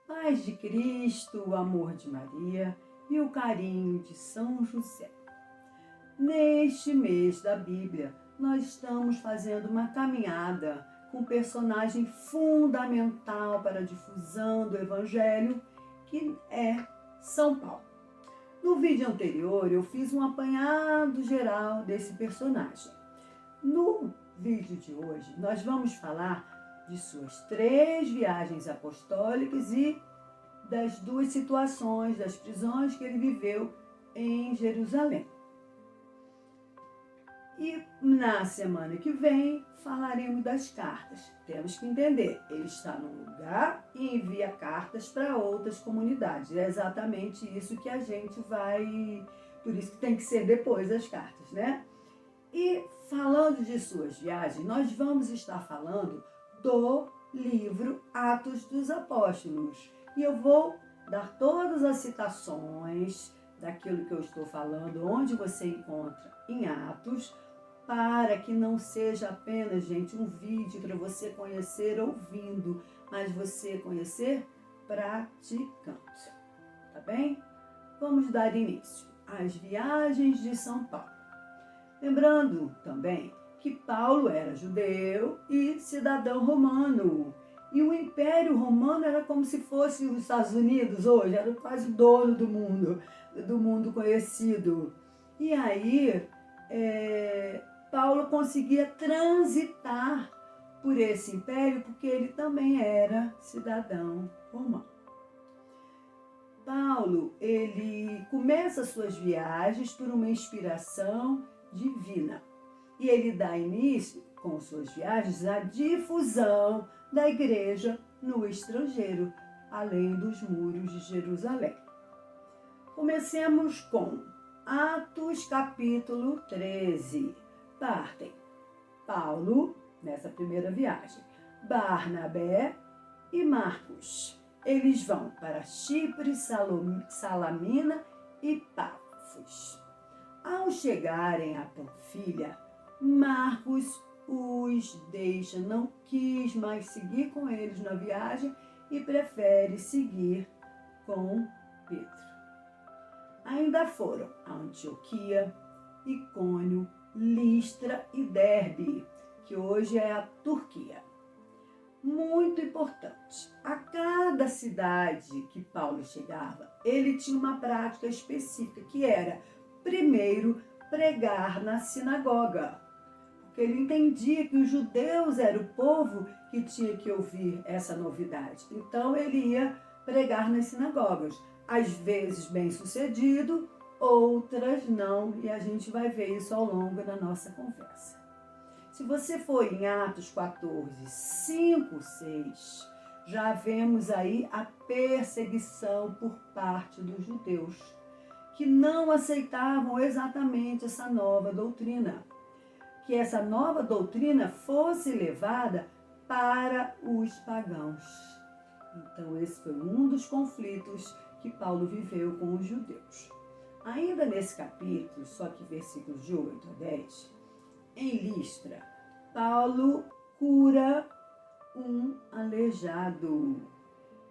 Paz de Cristo, o amor de Maria e o carinho de São José. Neste mês da Bíblia, nós estamos fazendo uma caminhada com um personagem fundamental para a difusão do Evangelho, que é São Paulo. No vídeo anterior, eu fiz um apanhado geral desse personagem. No vídeo de hoje, nós vamos falar de suas 3 viagens apostólicas e das 2 situações, das prisões que ele viveu em Jerusalém. E na semana que vem falaremos das cartas. Temos que entender, ele está num lugar e envia cartas para outras comunidades. É exatamente isso que a gente vai... Por isso que tem que ser depois das cartas, né? E falando de suas viagens, nós vamos estar falando do livro Atos dos Apóstolos. E eu vou dar todas as citações daquilo que eu estou falando, onde você encontra em Atos, para que não seja apenas, gente, um vídeo para você conhecer ouvindo, mas você conhecer praticando. Tá bem? Vamos dar início às viagens de São Paulo. Lembrando também que Paulo era judeu e cidadão romano. E o Império Romano era como se fosse os Estados Unidos hoje, era quase dono do mundo conhecido. E aí, Paulo conseguia transitar por esse império porque ele também era cidadão romano. Paulo, ele começa suas viagens por uma inspiração divina. E ele dá início, com suas viagens, à difusão da igreja no estrangeiro, além dos muros de Jerusalém. Comecemos com Atos capítulo 13. Partem Paulo, nessa primeira viagem, Barnabé e Marcos. Eles vão para Chipre, Salamina e Pafos. Ao chegarem a Panfilha, Marcos os deixa, não quis mais seguir com eles na viagem e prefere seguir com Pedro. Ainda foram a Antioquia, Icônio, Listra e Derbe, que hoje é a Turquia. Muito importante, a cada cidade que Paulo chegava, ele tinha uma prática específica, que era, primeiro, pregar na sinagoga. Porque ele entendia que os judeus eram o povo que tinha que ouvir essa novidade. Então, ele ia pregar nas sinagogas. Às vezes bem sucedido, outras não. E a gente vai ver isso ao longo da nossa conversa. Se você for em Atos 14, 5, 6, já vemos aí a perseguição por parte dos judeus, que não aceitavam exatamente essa nova doutrina. Que essa nova doutrina fosse levada para os pagãos. Então, esse foi um dos conflitos que Paulo viveu com os judeus. Ainda nesse capítulo, só que versículos de 8 a 10, em Listra, Paulo cura um aleijado.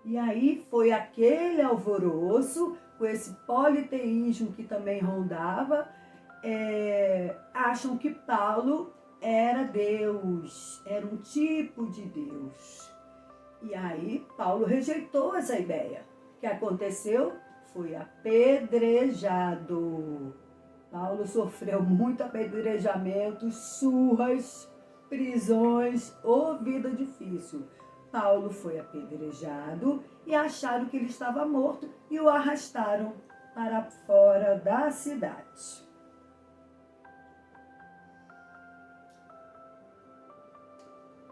E aí foi aquele alvoroço, com esse politeísmo que também rondava, acham que Paulo era Deus, era um tipo de Deus. E aí Paulo rejeitou essa ideia. O que aconteceu? Foi apedrejado. Paulo sofreu muito apedrejamento, surras, prisões ou vida difícil. Paulo foi apedrejado e acharam que ele estava morto e o arrastaram para fora da cidade.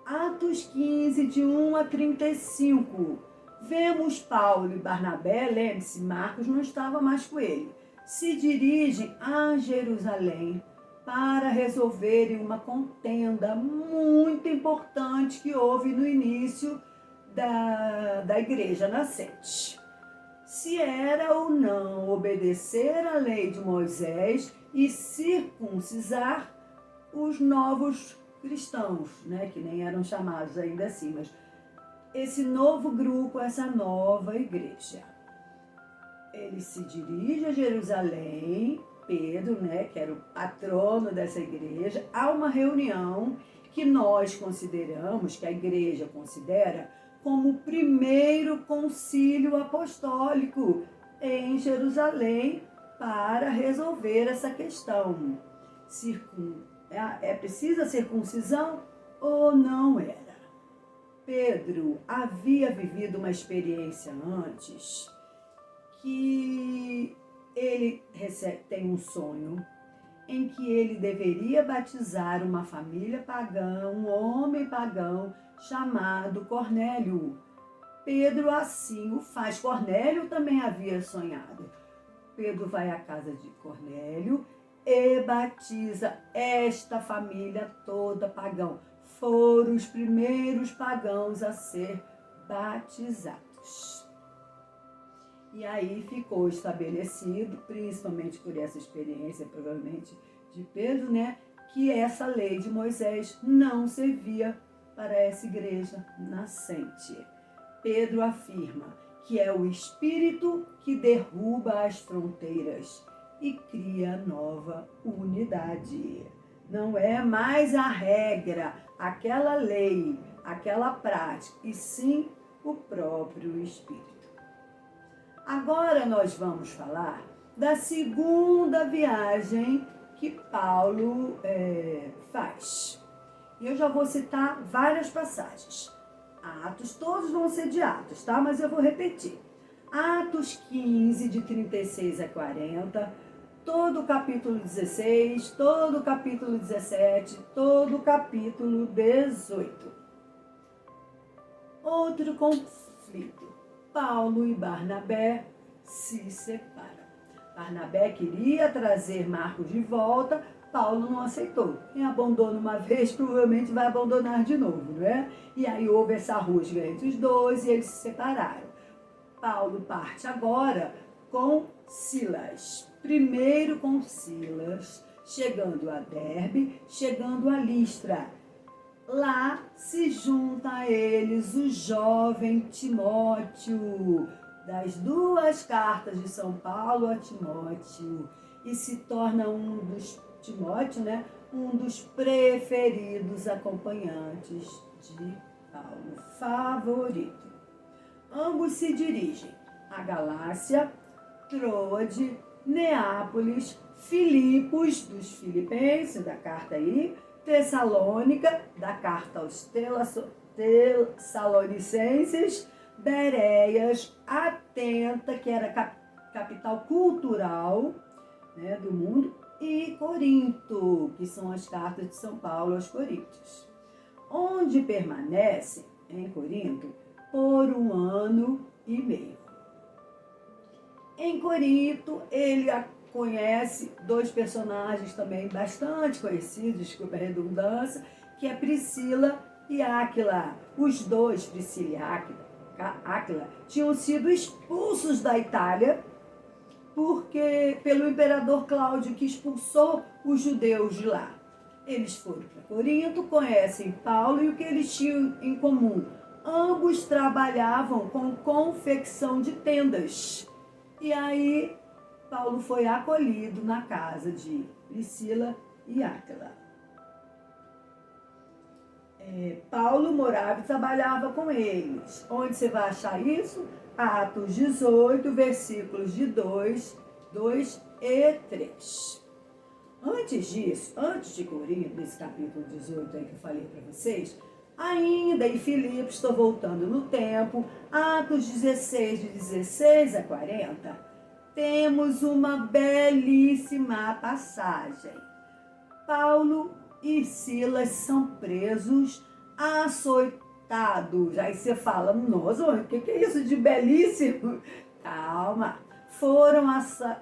Atos 15, de 1 a 35. Vemos Paulo e Barnabé, lembre-se, Marcos não estava mais com ele, se dirigem a Jerusalém para resolverem uma contenda muito importante que houve no início da igreja nascente. Se era ou não obedecer à lei de Moisés e circuncisar os novos cristãos, né, que nem eram chamados ainda assim, mas esse novo grupo, essa nova igreja. Ele se dirige a Jerusalém, Pedro, né, que era o patrono dessa igreja, há uma reunião que nós consideramos, que a igreja considera, como o primeiro concílio apostólico em Jerusalém para resolver essa questão. Precisa circuncisão ou não era? Pedro havia vivido uma experiência antes que ele tem um sonho em que ele deveria batizar uma família pagã, um homem pagão chamado Cornélio. Pedro assim o faz. Cornélio também havia sonhado. Pedro vai à casa de Cornélio e batiza esta família toda pagã. Foram os primeiros pagãos a ser batizados. E aí ficou estabelecido, principalmente por essa experiência, provavelmente, de Pedro, né, que essa lei de Moisés não servia para essa igreja nascente. Pedro afirma que é o Espírito que derruba as fronteiras e cria nova unidade. Não é mais a regra, aquela lei, aquela prática, e sim o próprio Espírito. Agora nós vamos falar da segunda viagem que Paulo faz. E eu já vou citar várias passagens. Atos, todos vão ser de Atos, tá? Mas eu vou repetir. Atos 15, de 36 a 40, todo o capítulo 16, todo o capítulo 17, todo o capítulo 18. Outro conflito. Paulo e Barnabé se separam. Barnabé queria trazer Marcos de volta, Paulo não aceitou. Quem abandona uma vez, provavelmente vai abandonar de novo, não é? E aí houve essa rusga entre os dois e eles se separaram. Paulo parte agora com Silas. Primeiro com Silas, chegando a Derbe, chegando a Listra. Lá se junta a eles o jovem Timóteo, das duas cartas de São Paulo a Timóteo, e se torna Timóteo, né, um dos preferidos acompanhantes de Paulo, favorito. Ambos se dirigem a Galácia, Troade, Neápolis, Filipos, dos Filipenses, da carta aí, Tessalônica, da carta aos Tessalonicenses, Bereias, Atenta, que era capital cultural, né, do mundo, e Corinto, que são as cartas de São Paulo aos Coríntios, onde permanece em Corinto por 1 ano e meio. Em Corinto, ele conhece dois personagens também bastante conhecidos, desculpa a redundância, que é Priscila e Áquila. Os dois, Priscila e Áquila, tinham sido expulsos da Itália pelo imperador Cláudio, que expulsou os judeus de lá. Eles foram para Corinto, conhecem Paulo e o que eles tinham em comum? Ambos trabalhavam com confecção de tendas. E aí Paulo foi acolhido na casa de Priscila e Áquila. Paulo morava e trabalhava com eles. Onde você vai achar isso? Atos 18, versículos de 2 e 3. Antes disso, antes de Corinto, nesse capítulo 18 aí que eu falei para vocês, ainda em Filipos, estou voltando no tempo, Atos 16, de 16 a 40, temos uma belíssima passagem. Paulo e Silas são presos, açoitados. Aí você fala, nossa, o que é isso de belíssimo? Calma. Foram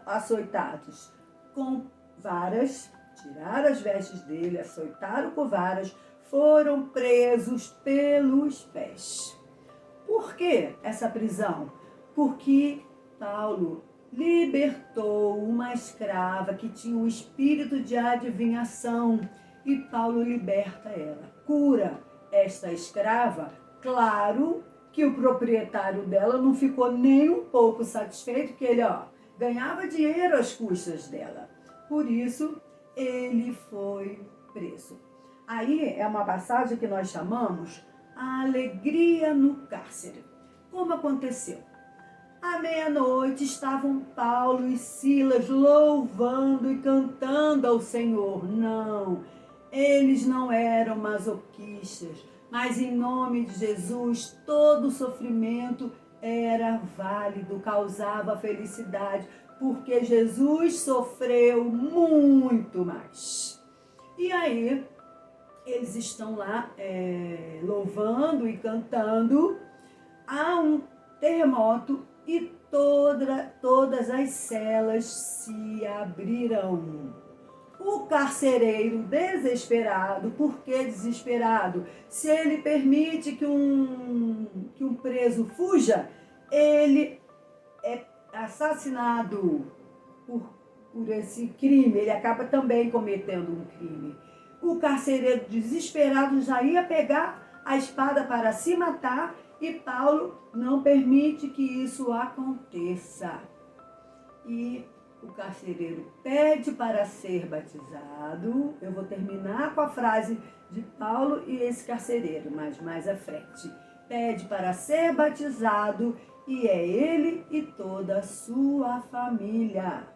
açoitados com varas, tiraram as vestes dele, açoitaram com varas, foram presos pelos pés. Por que essa prisão? Porque Paulo libertou uma escrava que tinha um espírito de adivinhação e Paulo liberta ela, cura esta escrava, claro que o proprietário dela não ficou nem um pouco satisfeito, porque ele ganhava dinheiro às custas dela. Por isso, ele foi preso. Aí é uma passagem que nós chamamos a alegria no cárcere. Como aconteceu? À meia-noite estavam Paulo e Silas louvando e cantando ao Senhor. Não, eles não eram masoquistas, mas em nome de Jesus, todo sofrimento era válido, causava felicidade, porque Jesus sofreu muito mais. E aí, eles estão lá louvando e cantando, há um terremoto e todas as celas se abriram. O carcereiro, desesperado, por que desesperado? Se ele permite que um preso fuja, ele é assassinado por esse crime, ele acaba também cometendo um crime. O carcereiro, desesperado, já ia pegar a espada para se matar e Paulo não permite que isso aconteça. E o carcereiro pede para ser batizado. Eu vou terminar com a frase de Paulo e esse carcereiro, mas mais à frente. Pede para ser batizado e é ele e toda a sua família.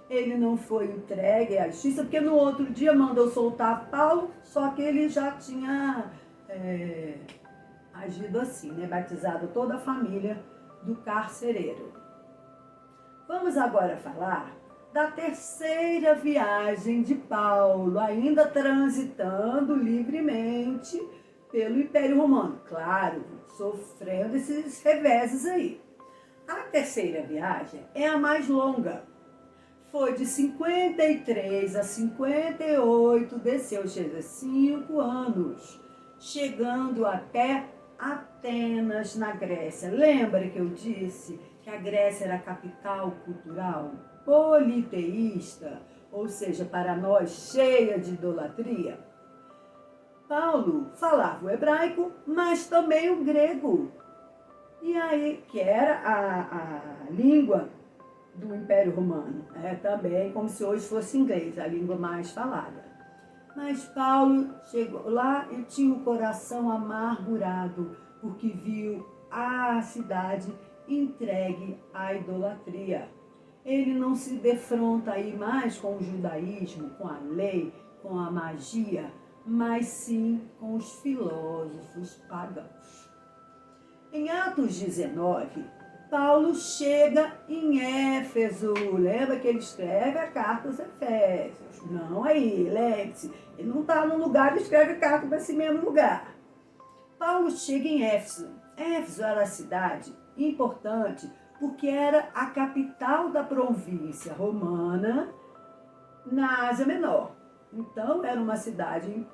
Ele não foi entregue à justiça, porque no outro dia mandou soltar Paulo, só que ele já tinha agido assim, batizado toda a família do carcereiro. Vamos agora falar da terceira viagem de Paulo, ainda transitando livremente pelo Império Romano. Claro, sofrendo esses reveses aí. A terceira viagem é a mais longa. Foi de 53 a 58, desceu, chega a 5 anos, chegando até Atenas, na Grécia. Lembra que eu disse que a Grécia era a capital cultural, politeísta, ou seja, para nós, cheia de idolatria? Paulo falava o hebraico, mas também o grego. E aí, que era a língua do Império Romano. Também como se hoje fosse inglês, a língua mais falada. Mas Paulo chegou lá e tinha o coração amargurado, porque viu a cidade entregue à idolatria. Ele não se defronta aí mais com o judaísmo, com a lei, com a magia, mas sim com os filósofos pagãos. Em Atos 19, Paulo chega em Éfeso. Lembra que ele escreve a carta aos Efésios? Não aí, lembre-se. Ele não está num lugar e escreve carta para esse mesmo lugar. Paulo chega em Éfeso. Éfeso era a cidade importante porque era a capital da província romana na Ásia Menor. Então, era uma cidade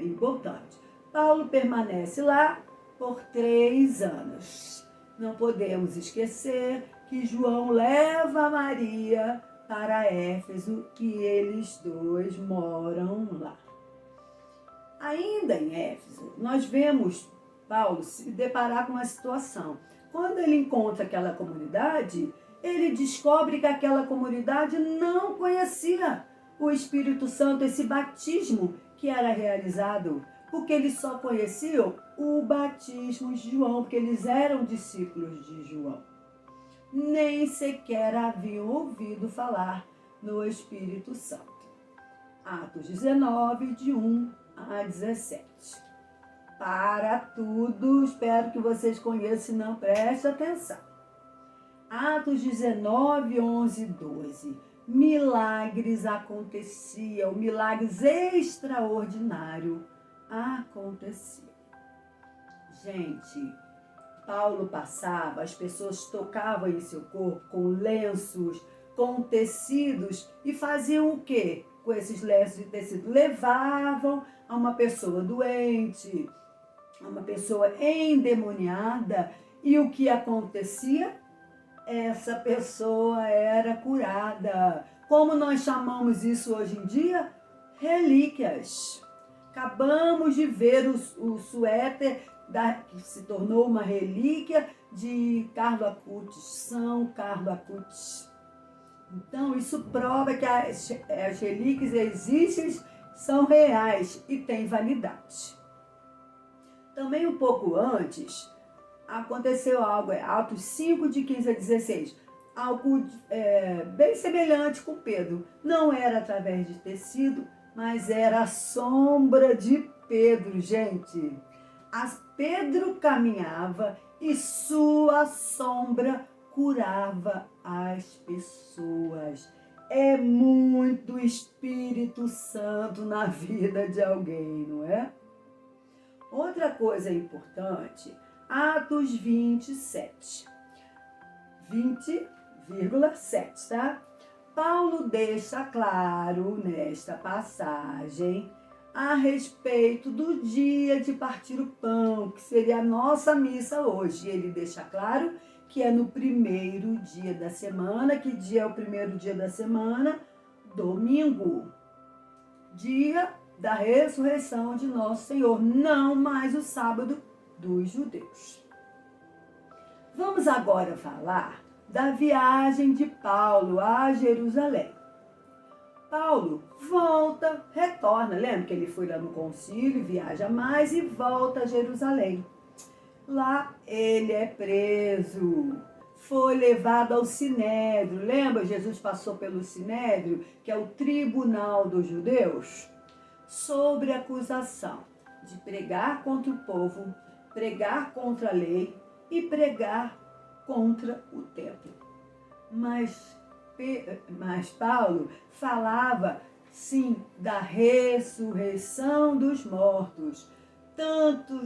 importante. Paulo permanece lá por 3 anos. Não podemos esquecer que João leva Maria para Éfeso e eles dois moram lá. Ainda em Éfeso, nós vemos Paulo se deparar com uma situação. Quando ele encontra aquela comunidade, ele descobre que aquela comunidade não conhecia o Espírito Santo, esse batismo que era realizado, porque eles só conheciam o batismo de João, porque eles eram discípulos de João. Nem sequer haviam ouvido falar no Espírito Santo. Atos 19, de 1 a 17. Para tudo, espero que vocês conheçam, se não, preste atenção. Atos 19, 11 e 12. Milagres aconteciam, milagres extraordinários aconteciam. Gente, Paulo passava, as pessoas tocavam em seu corpo com lenços, com tecidos e faziam o quê? Com esses lenços de tecido? Levavam a uma pessoa doente, a uma pessoa endemoniada, e o que acontecia? Essa pessoa era curada. Como nós chamamos isso hoje em dia? Relíquias. Acabamos de ver o suéter que se tornou uma relíquia de Carlo Acutis, São Carlo Acutis. Então, isso prova que as relíquias existem, são reais e têm validade. Também um pouco antes, aconteceu algo, Atos 5, de 15 a 16, algo bem semelhante com Pedro. Não era através de tecido, mas era a sombra de Pedro, gente. Pedro caminhava e sua sombra curava as pessoas. É muito Espírito Santo na vida de alguém, não é? Outra coisa importante, Atos 27, 20,7, tá? Paulo deixa claro nesta passagem a respeito do dia de partir o pão, que seria a nossa missa hoje. Ele deixa claro que é no primeiro dia da semana. Que dia é o primeiro dia da semana? Domingo. Dia da ressurreição de nosso Senhor, não mais o sábado dos judeus. Vamos agora falar da viagem de Paulo a Jerusalém. Paulo volta, retorna, lembra que ele foi lá no concílio, viaja mais e volta a Jerusalém. Lá ele é preso, foi levado ao Sinédrio. Lembra? Jesus passou pelo Sinédrio, que é o tribunal dos judeus, sobre acusação de pregar contra o povo, pregar contra a lei e pregar contra o templo. Mas Paulo falava, sim, da ressurreição dos mortos, tanto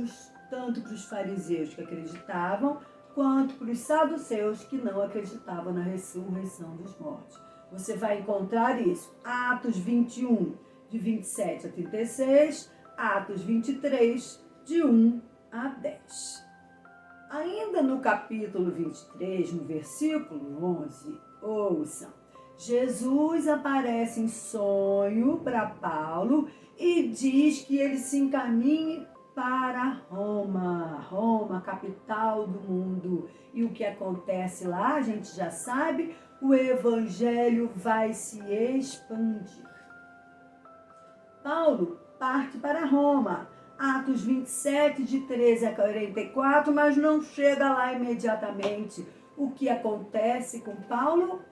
para os fariseus que acreditavam, quanto para os saduceus que não acreditavam na ressurreição dos mortos. Você vai encontrar isso, Atos 21, de 27 a 36, Atos 23, de 1 a 10. Ainda no capítulo 23, no versículo 11, ouçam, Jesus aparece em sonho para Paulo e diz que ele se encaminhe para Roma, capital do mundo. E o que acontece lá, a gente já sabe, o evangelho vai se expandir. Paulo parte para Roma, Atos 27, de 13 a 44, mas não chega lá imediatamente. O que acontece com Paulo?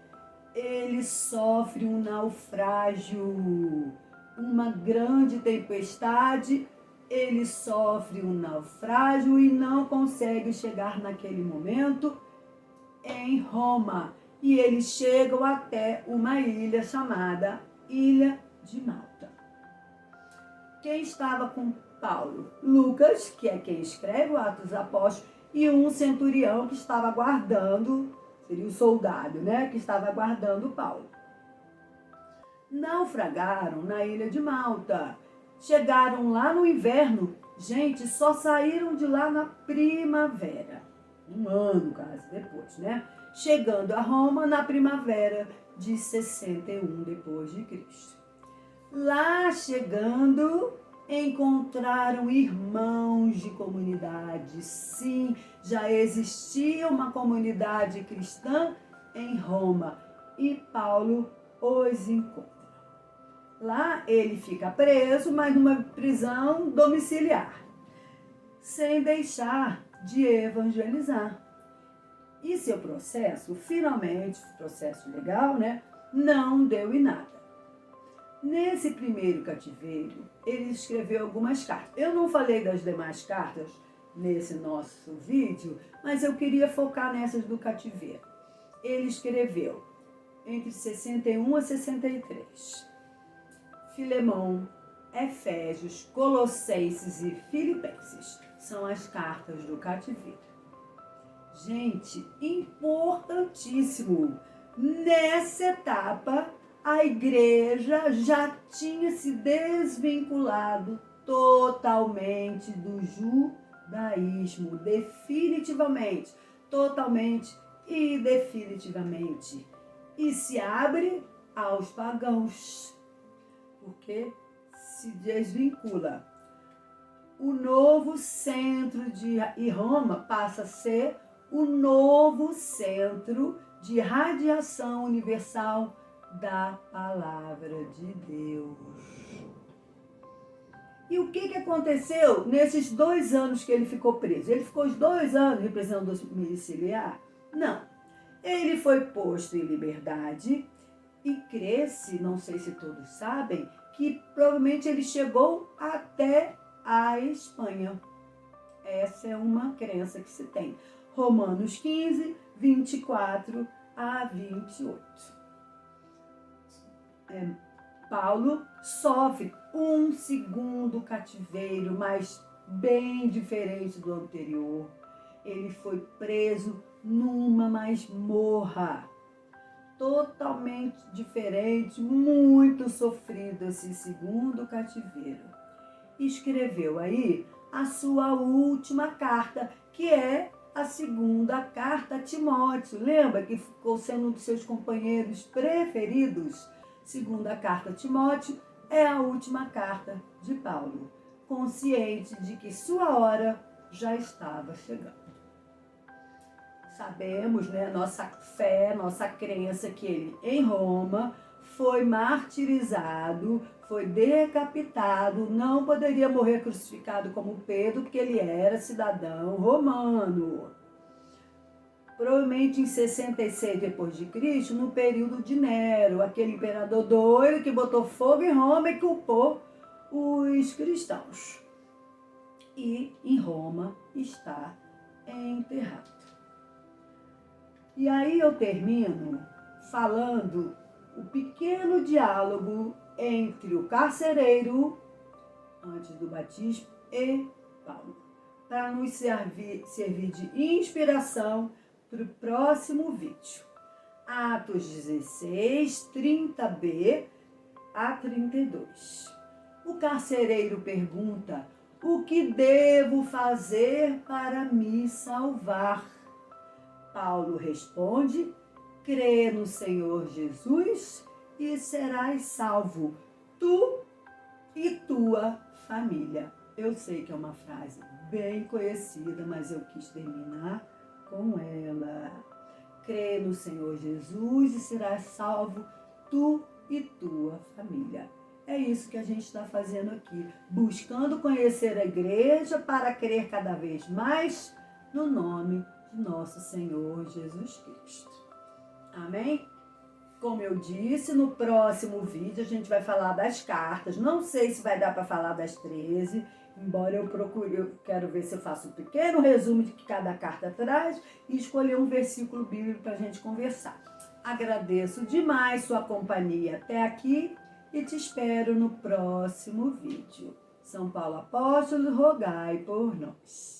Ele sofre um naufrágio, uma grande tempestade, ele sofre um naufrágio e não consegue chegar naquele momento em Roma. E eles chegam até uma ilha chamada Ilha de Malta. Quem estava com Paulo? Lucas, que é quem escreve o Atos dos Apóstolos, e um centurião que estava aguardando, seria o soldado, né? Que estava aguardando Paulo. Naufragaram na ilha de Malta. Chegaram lá no inverno. Gente, só saíram de lá na primavera. Um ano quase depois, né? Chegando a Roma na primavera de 61 depois de Cristo. Lá chegando, encontraram irmãos de comunidade. Sim, já existia uma comunidade cristã em Roma e Paulo os encontra. Lá ele fica preso, mas numa prisão domiciliar, sem deixar de evangelizar. E seu processo, finalmente, processo legal, né, não deu em nada. Nesse primeiro cativeiro, ele escreveu algumas cartas. Eu não falei das demais cartas nesse nosso vídeo, mas eu queria focar nessas do cativeiro. Ele escreveu entre 61 a 63. Filemão, Efésios, Colossenses e Filipenses são as cartas do cativeiro. Gente, importantíssimo. Nessa etapa, a igreja já tinha se desvinculado totalmente do judaísmo, definitivamente, totalmente e definitivamente. E se abre aos pagãos, porque se desvincula. o novo centro e Roma passa a ser o novo centro de radiação universal da palavra de Deus. E o que aconteceu nesses 2 anos que ele ficou preso? Ele ficou os 2 anos representando o domiciliar? Não. Ele foi posto em liberdade e cresce, não sei se todos sabem, que provavelmente ele chegou até a Espanha. Essa é uma crença que se tem. Romanos 15, 24 a 28. Paulo sofre um segundo cativeiro, mas bem diferente do anterior. Ele foi preso numa masmorra, totalmente diferente, muito sofrido esse segundo cativeiro. Escreveu aí a sua última carta, que é a segunda carta a Timóteo. Lembra que ficou sendo um dos seus companheiros preferidos? Segunda carta a Timóteo é a última carta de Paulo, consciente de que sua hora já estava chegando. Sabemos, né, nossa fé, nossa crença que ele, em Roma, foi martirizado, foi decapitado, não poderia morrer crucificado como Pedro, porque ele era cidadão romano. Provavelmente em 66 depois de Cristo, no período de Nero, aquele imperador doido que botou fogo em Roma e culpou os cristãos. E em Roma está enterrado. E aí eu termino falando o pequeno diálogo entre o carcereiro, antes do batismo, e Paulo, para nos servir de inspiração para o próximo vídeo. Atos 16, 30b a 32. O carcereiro pergunta: o que devo fazer para me salvar? Paulo responde: crê no Senhor Jesus e serás salvo, tu e tua família. Eu sei que é uma frase bem conhecida, mas eu quis terminar com ela. Crê no Senhor Jesus e serás salvo, tu e tua família. É isso que a gente está fazendo aqui, buscando conhecer a igreja para crer cada vez mais no nome de nosso Senhor Jesus Cristo. Amém? Como eu disse, no próximo vídeo a gente vai falar das cartas. Não sei se vai dar para falar das 13, embora eu quero ver se eu faço um pequeno resumo de que cada carta traz e escolher um versículo bíblico para a gente conversar. Agradeço demais sua companhia até aqui e te espero no próximo vídeo. São Paulo Apóstolo, rogai por nós.